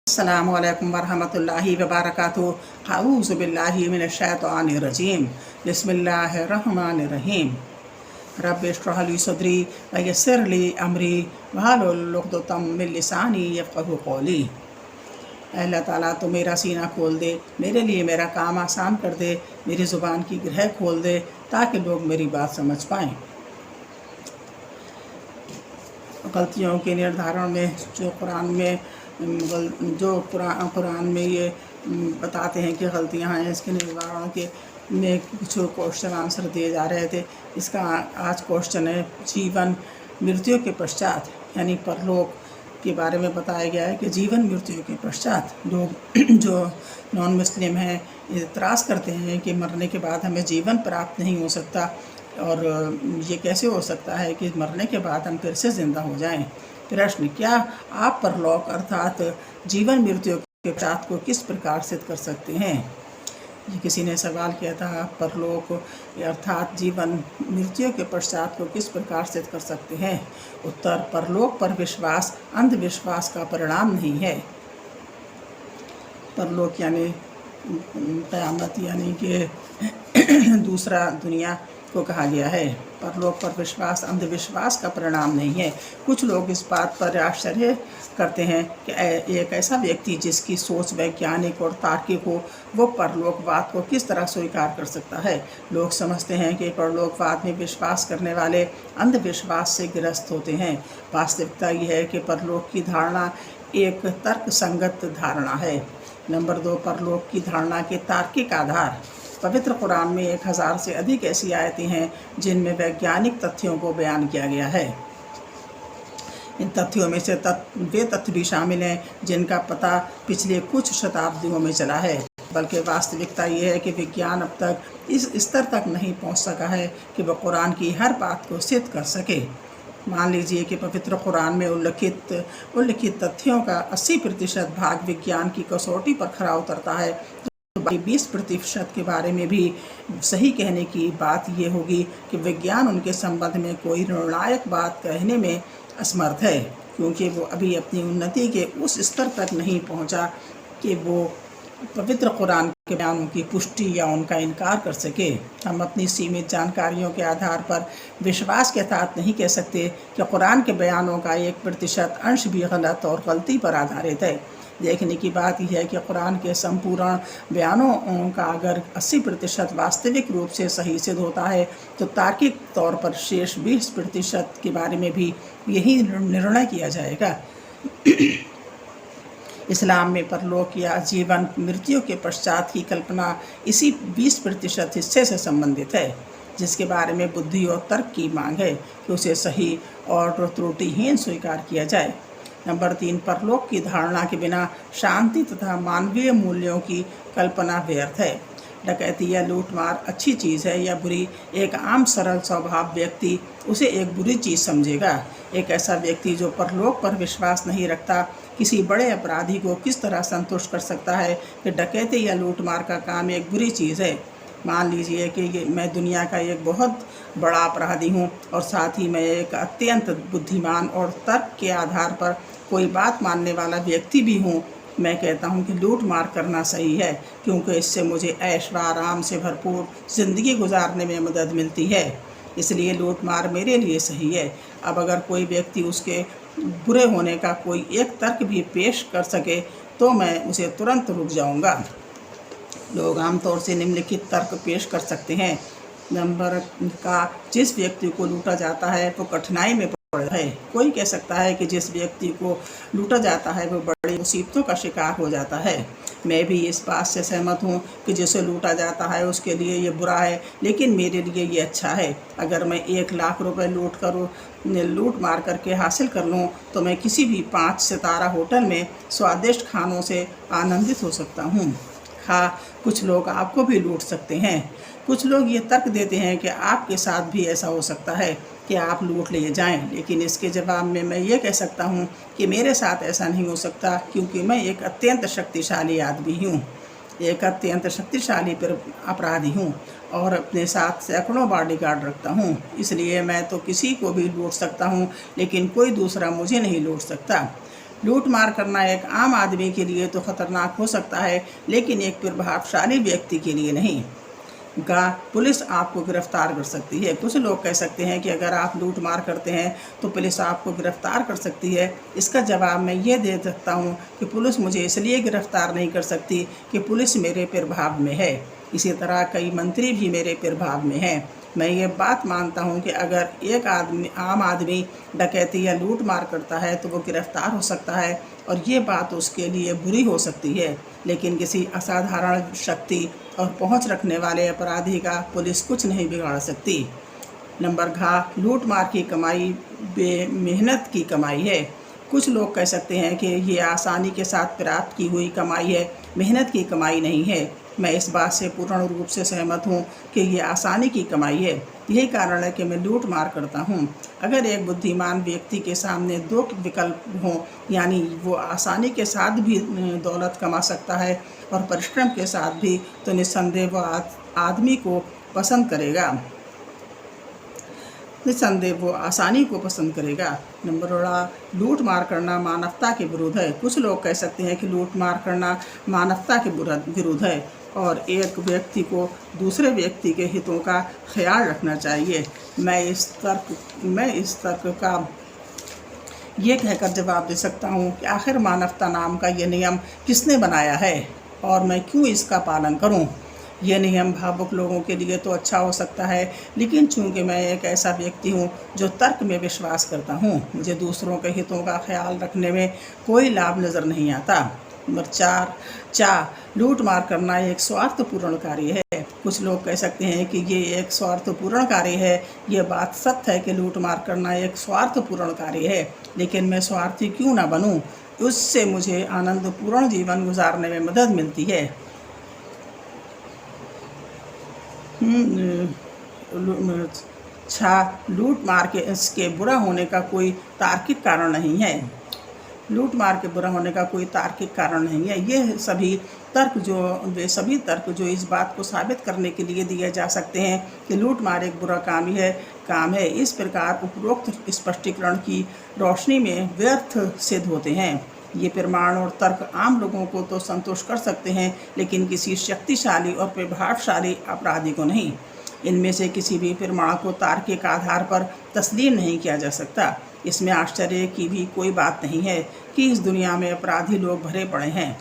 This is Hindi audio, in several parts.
अस्सलामु अलैकुम वरहमतुल्लाहि वबरकातुहू। अऊज़ु बिल्लाहि मिनश्शैतानिर रजीम। बिस्मिल्लाहिर रहमानिर रहीम। रब्बि इश्रह ली सदरी व यस्सिर ली अमरी वहलुल उक़दतम मिन लिसानी यफ़क़हू क़ौली। अल्लाह ताला तो मेरा सीना खोल दे, मेरे लिए मेरा काम आसान कर दे, मेरी ज़ुबान की ग्रह खोल दे ताकि लोग मेरी बात समझ पाएँ। गलतियों के निर्धारण में जो कुरान में ये बताते हैं कि गलतियां हैं, इसके निवारण के में कुछ क्वेश्चन आंसर दिए जा रहे थे। इसका आज क्वेश्चन है जीवन मृत्यु के पश्चात, यानी परलोक के बारे में बताया गया है कि जीवन मृत्यु के पश्चात लोग जो नॉन मुस्लिम हैं इतराज़ करते हैं कि मरने के बाद हमें जीवन प्राप्त नहीं हो सकता, और ये कैसे हो सकता है कि मरने के बाद हम फिर से ज़िंदा हो जाएं। प्रश्न, क्या आप परलोक अर्थात जीवन मृत्यु के पश्चात को किस प्रकार सिद्ध कर सकते हैं? ये किसी ने सवाल किया था, परलोक अर्थात जीवन मृत्यु के पश्चात को किस प्रकार सिद्ध कर सकते हैं? उत्तर, परलोक पर विश्वास अंधविश्वास का परिणाम नहीं है। परलोक यानी क़यामत, यानी कि दूसरा दुनिया को कहा गया है। परलोक पर विश्वास अंधविश्वास का परिणाम नहीं है। कुछ लोग इस बात पर आश्चर्य करते हैं कि एक ऐसा व्यक्ति जिसकी सोच वैज्ञानिक और तार्किक हो, वो परलोकवाद को किस तरह स्वीकार कर सकता है। लोग समझते हैं कि परलोकवाद में विश्वास करने वाले अंधविश्वास से ग्रस्त होते हैं। वास्तविकता यह है कि परलोक की धारणा एक तर्कसंगत धारणा है। नंबर 2, परलोक की धारणा के तार्किक आधार। पवित्र कुरान में 1000 से अधिक ऐसी आयतें हैं जिनमें वैज्ञानिक तथ्यों को बयान किया गया है। इन तथ्यों में से वे तथ्य भी शामिल हैं जिनका पता पिछले कुछ शताब्दियों में चला है, बल्कि वास्तविकता ये है कि विज्ञान अब तक इस स्तर तक नहीं पहुंच सका है कि वह कुरान की हर बात को सिद्ध कर सके। मान लीजिए कि पवित्र कुरान में उल्लिखित तथ्यों का 80% भाग विज्ञान की कसौटी पर खरा उतरता है, तो बाकी 20% के बारे में भी सही कहने की बात ये होगी कि विज्ञान उनके संबंध में कोई निर्णायक बात कहने में असमर्थ है, क्योंकि वो अभी अपनी उन्नति के उस स्तर तक नहीं पहुंचा कि वो पवित्र कुरान के बयानों की पुष्टि या उनका इनकार कर सके। हम अपनी सीमित जानकारियों के आधार पर विश्वास के साथ नहीं कह सकते कि कुरान के बयानों का 1% अंश भी गलत और गलती पर आधारित है। देखने की बात यह है कि कुरान के संपूर्ण बयानों का अगर 80% वास्तविक रूप से सही सिद्ध होता है, तो तार्किक तौर पर शेष 20% के बारे में भी यही निर्णय किया जाएगा। इस्लाम में परलोक या जीवन मृत्यु के पश्चात की कल्पना इसी 20% हिस्से से संबंधित है, जिसके बारे में बुद्धि और तर्क की मांग है कि उसे सही और त्रुटिहीन स्वीकार किया जाए। नंबर 3, परलोक की धारणा के बिना शांति तथा मानवीय मूल्यों की कल्पना व्यर्थ है। डकैती या लूटमार अच्छी चीज़ है या बुरी, एक आम सरल स्वभाव व्यक्ति उसे एक बुरी चीज़ समझेगा। एक ऐसा व्यक्ति जो परलोक पर विश्वास नहीं रखता, किसी बड़े अपराधी को किस तरह संतुष्ट कर सकता है कि डकैती या लूटमार का काम एक बुरी चीज़ है। मान लीजिए कि मैं दुनिया का एक बहुत बड़ा अपराधी हूँ और साथ ही मैं एक अत्यंत बुद्धिमान और तर्क के आधार पर कोई बात मानने वाला व्यक्ति भी हूँ। मैं कहता हूँ कि लूट मार करना सही है, क्योंकि इससे मुझे ऐश व आराम से भरपूर ज़िंदगी गुजारने में मदद मिलती है, इसलिए लूट मार मेरे लिए सही है। अब अगर कोई व्यक्ति उसके बुरे होने का कोई एक तर्क भी पेश कर सके तो मैं उसे तुरंत रुक जाऊँगा। लोग आमतौर से निम्नलिखित तर्क पेश कर सकते हैं। नंबर का, जिस व्यक्ति को लूटा जाता है वो कठिनाई में पड़ा है। कोई कह सकता है कि जिस व्यक्ति को लूटा जाता है वो बड़ी मुसीबतों का शिकार हो जाता है। मैं भी इस बात से सहमत हूँ कि जिसे लूटा जाता है उसके लिए ये बुरा है, लेकिन मेरे लिए ये अच्छा है। अगर मैं 1 लाख रुपए लूट मार करके हासिल कर लूँ तो मैं किसी भी 5 सितारा होटल में स्वादिष्ट खानों से आनंदित हो सकता हूँ। हाँ, कुछ लोग आपको भी लूट सकते हैं। कुछ लोग ये तर्क देते हैं कि आपके साथ भी ऐसा हो सकता है कि आप लूट लिए जाएं, लेकिन इसके जवाब में मैं ये कह सकता हूँ कि मेरे साथ ऐसा नहीं हो सकता, क्योंकि मैं एक अत्यंत शक्तिशाली आदमी हूँ, एक अत्यंत शक्तिशाली पर अपराधी हूँ और अपने साथ सैकड़ों बॉडीगार्ड रखता हूँ। इसलिए मैं तो किसी को भी लूट सकता हूँ, लेकिन कोई दूसरा मुझे नहीं लूट सकता। लूट मार करना एक आम आदमी के लिए तो खतरनाक हो सकता है, लेकिन एक प्रभावशाली व्यक्ति के लिए नहीं। पुलिस आपको गिरफ्तार कर सकती है। कुछ लोग कह सकते हैं कि अगर आप लूट मार करते हैं तो पुलिस आपको गिरफ्तार कर सकती है। इसका जवाब मैं ये दे सकता हूँ कि पुलिस मुझे इसलिए गिरफ्तार नहीं कर सकती कि पुलिस मेरे प्रभाव में है। इसी तरह कई मंत्री भी मेरे प्रभाव में हैं। मैं ये बात मानता हूँ कि अगर एक आम आदमी डकैती या लूट मार करता है तो वो गिरफ्तार हो सकता है और ये बात उसके लिए बुरी हो सकती है, लेकिन किसी असाधारण शक्ति और पहुंच रखने वाले अपराधी का पुलिस कुछ नहीं बिगाड़ सकती। नंबर लूट मार की कमाई बेमेहनत की कमाई है। कुछ लोग कह सकते हैं कि ये आसानी के साथ प्राप्त की हुई कमाई है, मेहनत की कमाई नहीं है। मैं इस बात से पूर्ण रूप से सहमत हूँ कि ये आसानी की कमाई है। यही कारण है कि मैं लूट मार करता हूँ। अगर एक बुद्धिमान व्यक्ति के सामने दो विकल्प हों, यानी वो आसानी के साथ भी दौलत कमा सकता है और परिश्रम के साथ भी, तो निस्संदेह वो आदमी को पसंद करेगा, निस्संदेह वो आसानी को पसंद करेगा। नंबर 8, लूट मार करना मानवता के विरुद्ध है। कुछ लोग कह सकते हैं कि लूट मार करना मानवता के विरुद्ध है और एक व्यक्ति को दूसरे व्यक्ति के हितों का ख्याल रखना चाहिए। मैं इस तर्क का ये कहकर जवाब दे सकता हूँ कि आखिर मानवता नाम का ये नियम किसने बनाया है और मैं क्यों इसका पालन करूँ। यह नियम भावुक लोगों के लिए तो अच्छा हो सकता है, लेकिन चूंकि मैं एक ऐसा व्यक्ति हूँ जो तर्क में विश्वास करता हूँ, मुझे दूसरों के हितों का ख्याल रखने में कोई लाभ नज़र नहीं आता। नंबर 4, लूट मार करना एक स्वार्थपूर्ण कार्य है। कुछ लोग कह सकते हैं कि ये एक स्वार्थपूर्ण कार्य है। ये बात सत्य है कि लूट मार करना एक स्वार्थपूर्ण कार्य है, लेकिन मैं स्वार्थी क्यों ना बनूं? उससे मुझे आनंदपूर्ण जीवन गुजारने में मदद मिलती है। लूट मार के इसके बुरा होने का कोई तार्किक कारण नहीं है। लूट मार के बुरा होने का कोई तार्किक कारण नहीं है। ये सभी तर्क जो इस बात को साबित करने के लिए दिए जा सकते हैं कि लूट मार एक बुरा काम है, इस प्रकार उपरोक्त स्पष्टीकरण की रोशनी में व्यर्थ सिद्ध होते हैं। ये प्रमाण और तर्क आम लोगों को तो संतुष्ट कर सकते हैं, लेकिन किसी शक्तिशाली और प्रभावशाली अपराधी को नहीं। इनमें से किसी भी प्रमाण को तार्किक आधार पर तस्लीम नहीं किया जा सकता। इसमें आश्चर्य की भी कोई बात नहीं है कि इस दुनिया में अपराधी लोग भरे पड़े हैं।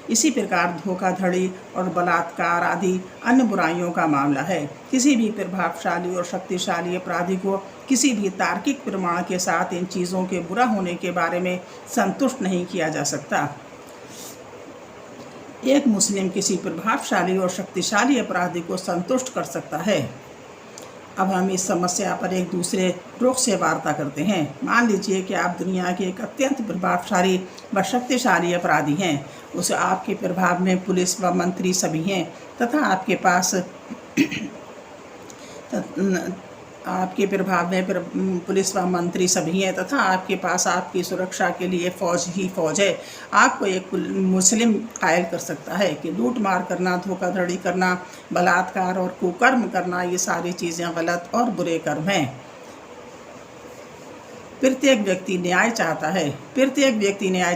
इसी प्रकार धोखाधड़ी और बलात्कार आदि अन्य बुराइयों का मामला है। किसी भी प्रभावशाली और शक्तिशाली अपराधी को किसी भी तार्किक प्रमाण के साथ इन चीज़ों के बुरा होने के बारे में संतुष्ट नहीं किया जा सकता। एक मुस्लिम किसी प्रभावशाली और शक्तिशाली अपराधी को संतुष्ट कर सकता है। अब हम इस समस्या पर एक दूसरे रुख से वार्ता करते हैं। मान लीजिए कि आप दुनिया के एक अत्यंत प्रभावशाली व शक्तिशाली अपराधी हैं। उसे आपके प्रभाव में पुलिस व मंत्री सभी हैं तथा आपके पास पुलिस व मंत्री सभी हैं तथा आपके पास आपकी सुरक्षा के लिए फौज है। आपको एक मुस्लिम कायल कर सकता है कि लूट मार करना, धोखाधड़ी करना, बलात्कार और कुकर्म करना, ये सारी चीज़ें गलत और बुरे कर्म हैं। प्रत्येक व्यक्ति न्याय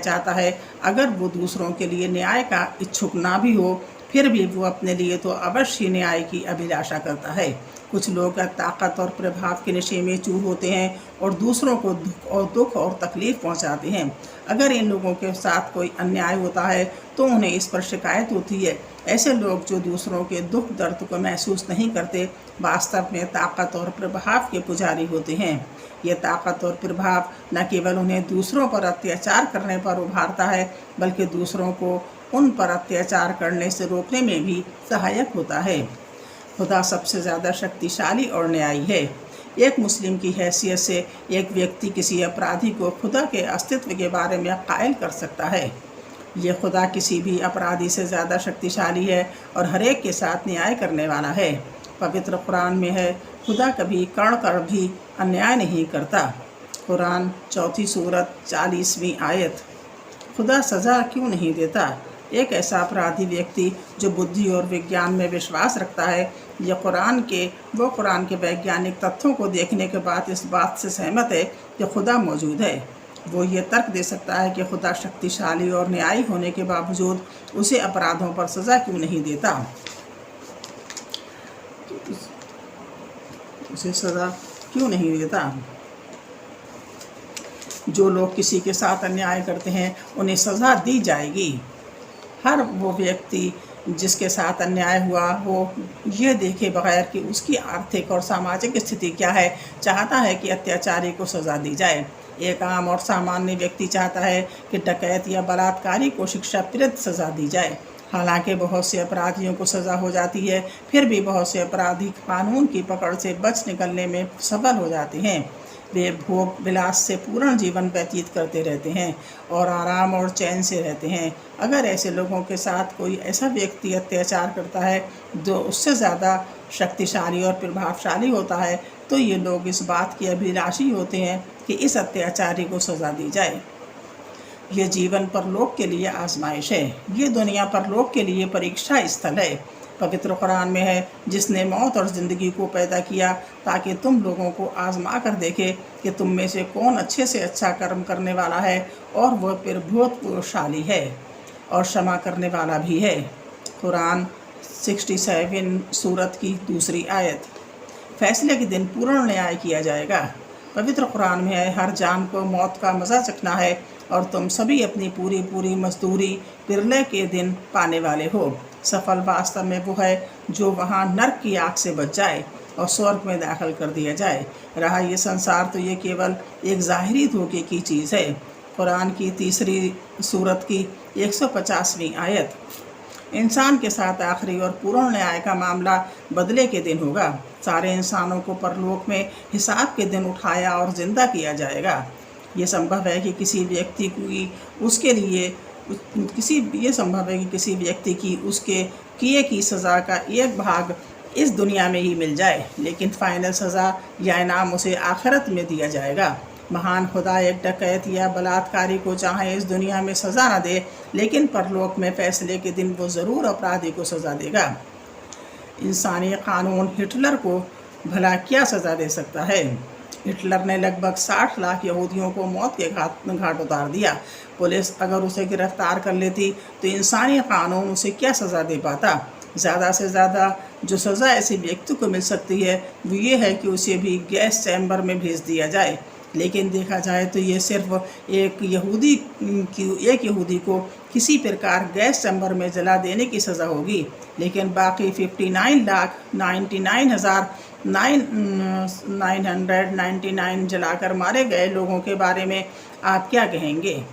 चाहता है। अगर वो दूसरों के लिए न्याय का इच्छुक ना भी हो, फिर भी वो अपने लिए तो अवश्य न्याय की अभिलाषा करता है। कुछ लोग ताकत और प्रभाव के नशे में चूर होते हैं और दूसरों को दुख और तकलीफ पहुंचाते हैं। अगर इन लोगों के साथ कोई अन्याय होता है तो उन्हें इस पर शिकायत होती है। ऐसे लोग जो दूसरों के दुख दर्द को महसूस नहीं करते, वास्तव में ताकत और प्रभाव के पुजारी होते हैं। ये ताकत और प्रभाव न केवल उन्हें दूसरों पर अत्याचार करने पर उभारता है, बल्कि दूसरों को उन पर अत्याचार करने से रोकने में भी सहायक होता है। खुदा सबसे ज़्यादा शक्तिशाली और न्यायी है। एक मुस्लिम की हैसियत से एक व्यक्ति किसी अपराधी को खुदा के अस्तित्व के बारे में कायल कर सकता है। ये खुदा किसी भी अपराधी से ज़्यादा शक्तिशाली है और हर एक के साथ न्याय करने वाला है। पवित्र कुरान में है, खुदा कभी कण कर भी अन्याय नहीं करता। कुरान 4 सूरत 40वीं आयत। खुदा सज़ा क्यों नहीं देता? एक ऐसा अपराधी व्यक्ति जो बुद्धि और विज्ञान में विश्वास रखता है, यह कुरान के वैज्ञानिक तथ्यों को देखने के बाद इस बात से सहमत है कि खुदा मौजूद है। वो ये तर्क दे सकता है कि खुदा शक्तिशाली और न्यायी होने के बावजूद उसे अपराधों पर सज़ा क्यों नहीं देता, उसे सज़ा क्यों नहीं देता। जो लोग किसी के साथ अन्याय करते हैं उन्हें सज़ा दी जाएगी। हर वो व्यक्ति जिसके साथ अन्याय हुआ वो ये देखे बगैर कि उसकी आर्थिक और सामाजिक स्थिति क्या है, चाहता है कि अत्याचारी को सज़ा दी जाए। एक आम और सामान्य व्यक्ति चाहता है कि डकैत या बलात्कारी को शिक्षाप्रद सज़ा दी जाए। हालांकि बहुत से अपराधियों को सज़ा हो जाती है, फिर भी बहुत से अपराधी कानून की पकड़ से बच निकलने में सफल हो जाते हैं। वे भोग विलास से पूर्ण जीवन व्यतीत करते रहते हैं और आराम और चैन से रहते हैं। अगर ऐसे लोगों के साथ कोई ऐसा व्यक्ति अत्याचार करता है जो उससे ज़्यादा शक्तिशाली और प्रभावशाली होता है, तो ये लोग इस बात के अभिलाषी होते हैं कि इस अत्याचारी को सज़ा दी जाए। ये जीवन परलोक के लिए आजमाइश है, ये दुनिया परलोक के लिए परीक्षा स्थल है। पवित्र कुरान में है, जिसने मौत और ज़िंदगी को पैदा किया ताकि तुम लोगों को आजमा कर देखे कि तुम में से कौन अच्छे से अच्छा कर्म करने वाला है, और वह प्रभुत्वशाली है और क्षमा करने वाला भी है। कुरान 67 सूरत की 2 आयत। फैसले के दिन पूर्ण न्याय किया जाएगा। पवित्र कुरान में है, हर जान को मौत का मज़ा चखना है और तुम सभी अपनी पूरी मजदूरी प्रलय के दिन पाने वाले हो। सफल वास्तव में वो है जो वहाँ नर्क की आग से बच जाए और स्वर्ग में दाखिल कर दिया जाए। रहा ये संसार तो ये केवल एक ज़ाहिरी धोखे की चीज़ है। कुरान की 3 सूरत की 150वीं आयत। इंसान के साथ आखिरी और पूर्ण न्याय का मामला बदले के दिन होगा। सारे इंसानों को परलोक में हिसाब के दिन उठाया और ज़िंदा किया जाएगा। ये संभव है कि किसी व्यक्ति की उसके किए की सज़ा का एक भाग इस दुनिया में ही मिल जाए, लेकिन फाइनल सज़ा या इनाम उसे आखिरत में दिया जाएगा। महान खुदा एक डकैत या बलात्कारी को चाहे इस दुनिया में सज़ा न दे, लेकिन परलोक में फैसले के दिन वो ज़रूर अपराधी को सज़ा देगा। इंसानी कानून हिटलर को भला क्या सज़ा दे सकता है? हिटलर ने लगभग 60 लाख यहूदियों को मौत के घाट उतार दिया। पुलिस अगर उसे गिरफ्तार कर लेती तो इंसानी कानून उसे क्या सज़ा दे पाता? ज़्यादा से ज़्यादा जो सज़ा ऐसे व्यक्ति को मिल सकती है वो ये है कि उसे भी गैस चैम्बर में भेज दिया जाए। लेकिन देखा जाए तो ये सिर्फ एक यहूदी को किसी प्रकार गैस चैम्बर में जला देने की सज़ा होगी, लेकिन बाकी 59,99,999 जलाकर मारे गए लोगों के बारे में आप क्या कहेंगे?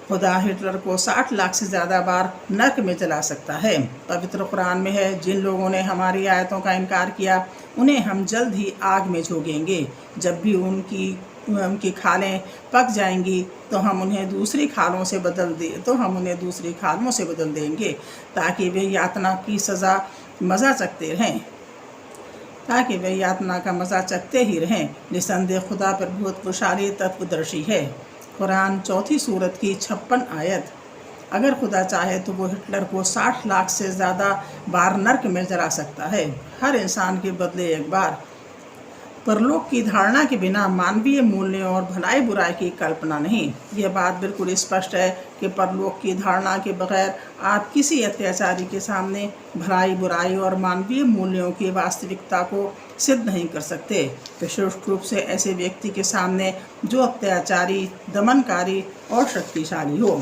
खुदा हिटलर को 60 लाख से ज़्यादा बार नर्क में जला सकता है। पवित्र कुरान में है, जिन लोगों ने हमारी आयतों का इनकार किया उन्हें हम जल्द ही आग में झोंकेंगे। जब भी उनकी खालें पक जाएंगी तो हम उन्हें दूसरी खालों से बदल देंगे ताकि वे यातना का मज़ा चखते ही रहें। निसंदेह खुदा प्रभुत्वशाली तत्वदर्शी है। कुरान 4 सूरत की 56 आयत। अगर खुदा चाहे तो वो हिटलर को 60 लाख से ज़्यादा बार नर्क में जला सकता है, हर इंसान के बदले एक बार। परलोक की धारणा के बिना मानवीय मूल्यों और भलाई बुराई की कल्पना नहीं। यह बात बिल्कुल स्पष्ट है कि परलोक की धारणा के बगैर आप किसी अत्याचारी के सामने भलाई बुराई और मानवीय मूल्यों की वास्तविकता को सिद्ध नहीं कर सकते, विशेष रूप से ऐसे व्यक्ति के सामने जो अत्याचारी, दमनकारी और शक्तिशाली हो।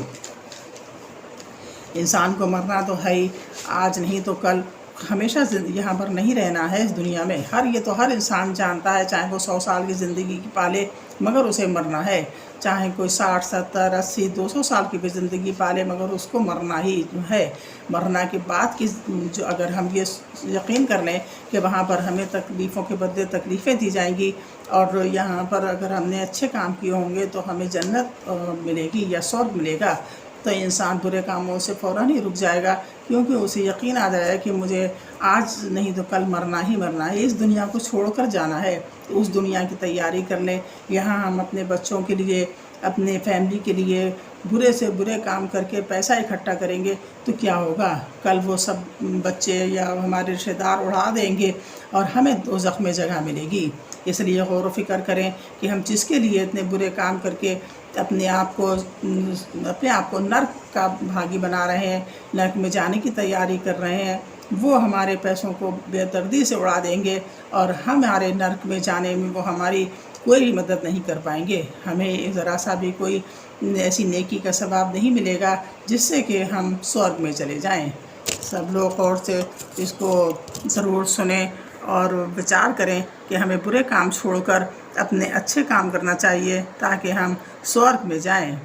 इंसान को मरना तो है ही, आज नहीं तो कल, हमेशा यहाँ पर नहीं रहना है इस दुनिया में। हर इंसान जानता है, चाहे वो 100 साल की ज़िंदगी की पाले मगर उसे मरना है, चाहे कोई 60, 70, 80, 200 साल की भी ज़िंदगी पाले मगर उसको मरना ही है। मरना के बाद की जो अगर हम ये यकीन कर लें कि वहाँ पर हमें तकलीफ़ों के बदले तकलीफ़ें दी जाएंगी और यहाँ पर अगर हमने अच्छे काम किए होंगे तो हमें जन्नत मिलेगी या स्वर्ग मिलेगा, तो इंसान बुरे कामों से फ़ौरन ही रुक जाएगा, क्योंकि उसे यकीन आ जाएगा कि मुझे आज नहीं तो कल मरना ही मरना है, इस दुनिया को छोड़कर जाना है। तो उस दुनिया की तैयारी कर लें। यहाँ हम अपने बच्चों के लिए, अपने फैमिली के लिए बुरे से बुरे काम करके पैसा इकट्ठा करेंगे तो क्या होगा? कल वो सब बच्चे या हमारे रिश्तेदार उड़ा देंगे और हमें दोज़ख में जगह मिलेगी। इसलिए गौर व फिक्र करें कि हम जिसके लिए इतने बुरे काम करके अपने आप को नर्क का भागी बना रहे हैं, नर्क में जाने की तैयारी कर रहे हैं, वो हमारे पैसों को बेदर्दी से उड़ा देंगे और हमारे नर्क में जाने में वो हमारी कोई मदद नहीं कर पाएंगे। हमें ज़रा सा भी कोई ऐसी नेकी का सवाब नहीं मिलेगा जिससे कि हम स्वर्ग में चले जाएं। सब लोग गौर से इसको ज़रूर सुने और विचार करें कि हमें बुरे काम छोड़कर अपने अच्छे काम करना चाहिए ताकि हम स्वर्ग में जाएं।